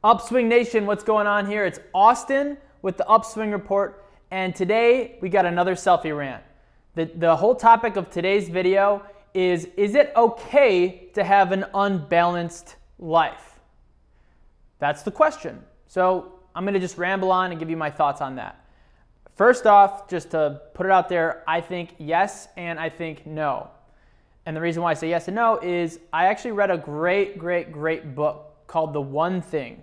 Upswing Nation, what's going on here? It's Austin with the Upswing Report, and today we got another selfie rant. The whole topic of today's video is it okay to have an unbalanced life? That's the question. So I'm going to just ramble on and give you my thoughts on that. First off, just to put it out there, I think yes and I think no. And the reason why I say yes and no is I actually read a great book called The One Thing.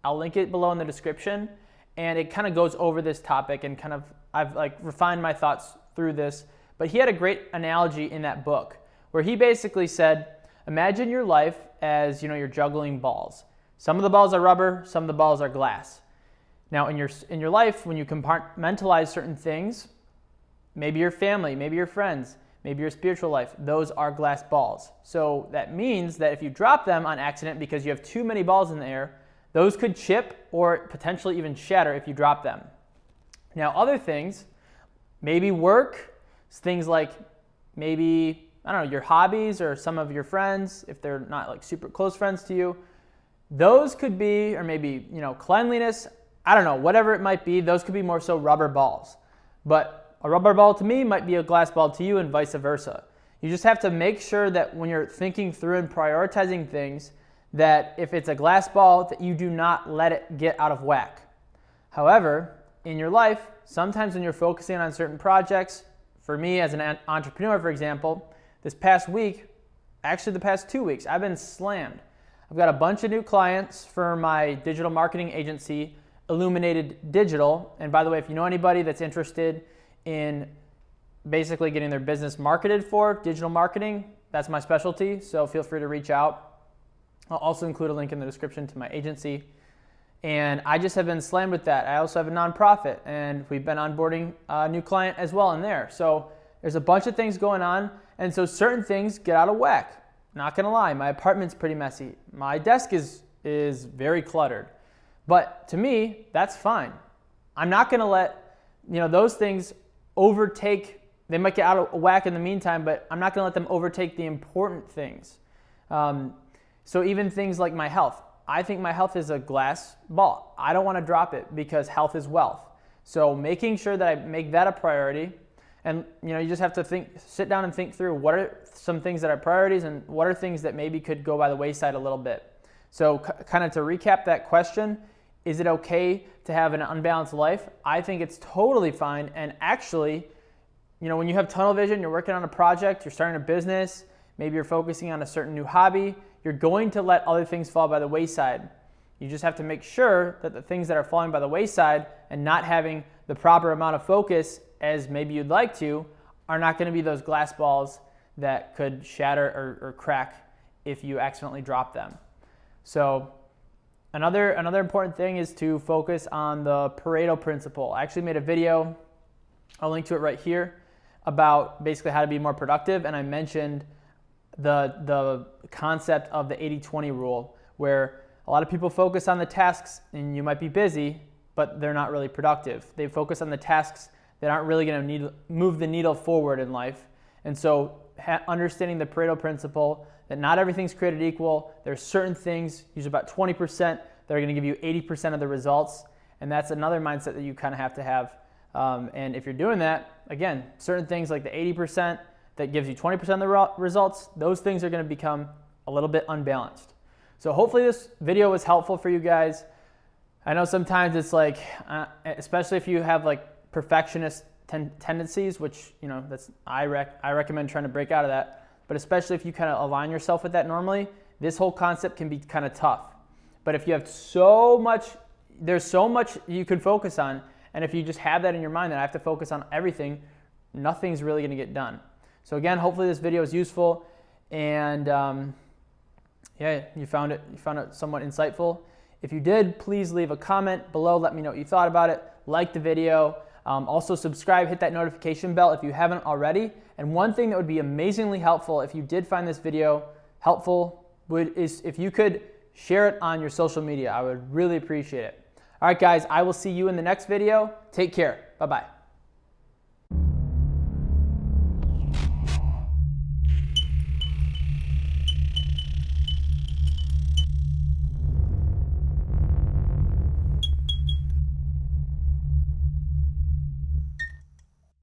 I'll link it below in the description, and it kind of goes over this topic and I've refined my thoughts through this. But he had a great analogy in that book where he basically said, imagine your life as, you're juggling balls. Some of the balls are rubber, some of the balls are glass. Now in your life, when you compartmentalize certain things, maybe your family, maybe your friends, maybe your spiritual life, those are glass balls. So that means that if you drop them on accident because you have too many balls in the air, those could chip or potentially even shatter if you drop them. Now other things, maybe work, things like maybe, your hobbies or some of your friends, if they're not like super close friends to you, those could be, or maybe, cleanliness, whatever it might be, those could be more so rubber balls. But a rubber ball to me might be a glass ball to you and vice versa. You just have to make sure that when you're thinking through and prioritizing things, that if it's a glass ball, that you do not let it get out of whack. However, in your life, sometimes when you're focusing on certain projects, for me as an entrepreneur, for example, this past week, actually the past 2 weeks, I've been slammed. I've got a bunch of new clients for my digital marketing agency, Illuminated Digital. And by the way, if you know anybody that's interested in basically getting their business marketed for digital marketing, that's my specialty, so feel free to reach out. I'll also include a link in the description to my agency. And I just have been slammed with that. I also have a nonprofit, and we've been onboarding a new client as well in there. So there's a bunch of things going on, and so certain things get out of whack. Not gonna lie, my apartment's pretty messy. My desk is very cluttered. But to me, that's fine. I'm not gonna let those things overtake. They might get out of whack in the meantime, but I'm not gonna let them overtake the important things. So even things like my health. I think my health is a glass ball. I don't want to drop it because health is wealth. So making sure that I make that a priority, and you just have to sit down and think through what are some things that are priorities and what are things that maybe could go by the wayside a little bit. So kind of to recap that question, is it okay to have an unbalanced life? I think it's totally fine. And actually, when you have tunnel vision, you're working on a project, you're starting a business, maybe you're focusing on a certain new hobby, you're going to let other things fall by the wayside. You just have to make sure that the things that are falling by the wayside and not having the proper amount of focus as maybe you'd like to are not going to be those glass balls that could shatter or crack if you accidentally drop them. So another important thing is to focus on the Pareto principle. I actually made a video, I'll link to it right here, about basically how to be more productive, and I mentioned the concept of the 80-20 rule, where a lot of people focus on the tasks, and you might be busy, but they're not really productive. They focus on the tasks that aren't really going to move the needle forward in life. And so understanding the Pareto principle, that not everything's created equal. There's certain things, usually about 20%, that are going to give you 80% of the results, and that's another mindset that you kind of have to have. And if you're doing that, again, certain things like the 80%, that gives you 20% of the results, those things are going to become a little bit unbalanced. So hopefully this video was helpful for you guys. I know sometimes it's like, especially if you have like perfectionist tendencies, which I recommend trying to break out of that. But especially if you kind of align yourself with that normally, this whole concept can be kind of tough. But if you have there's so much you can focus on, and if you just have that in your mind that I have to focus on everything, nothing's really going to get done. So again, hopefully this video is useful, and you found it somewhat insightful. If you did, please leave a comment below. Let me know what you thought about it. Like the video. Also subscribe, hit that notification bell if you haven't already. And one thing that would be amazingly helpful if you did find this video helpful is if you could share it on your social media. I would really appreciate it. All right, guys, I will see you in the next video. Take care. Bye-bye.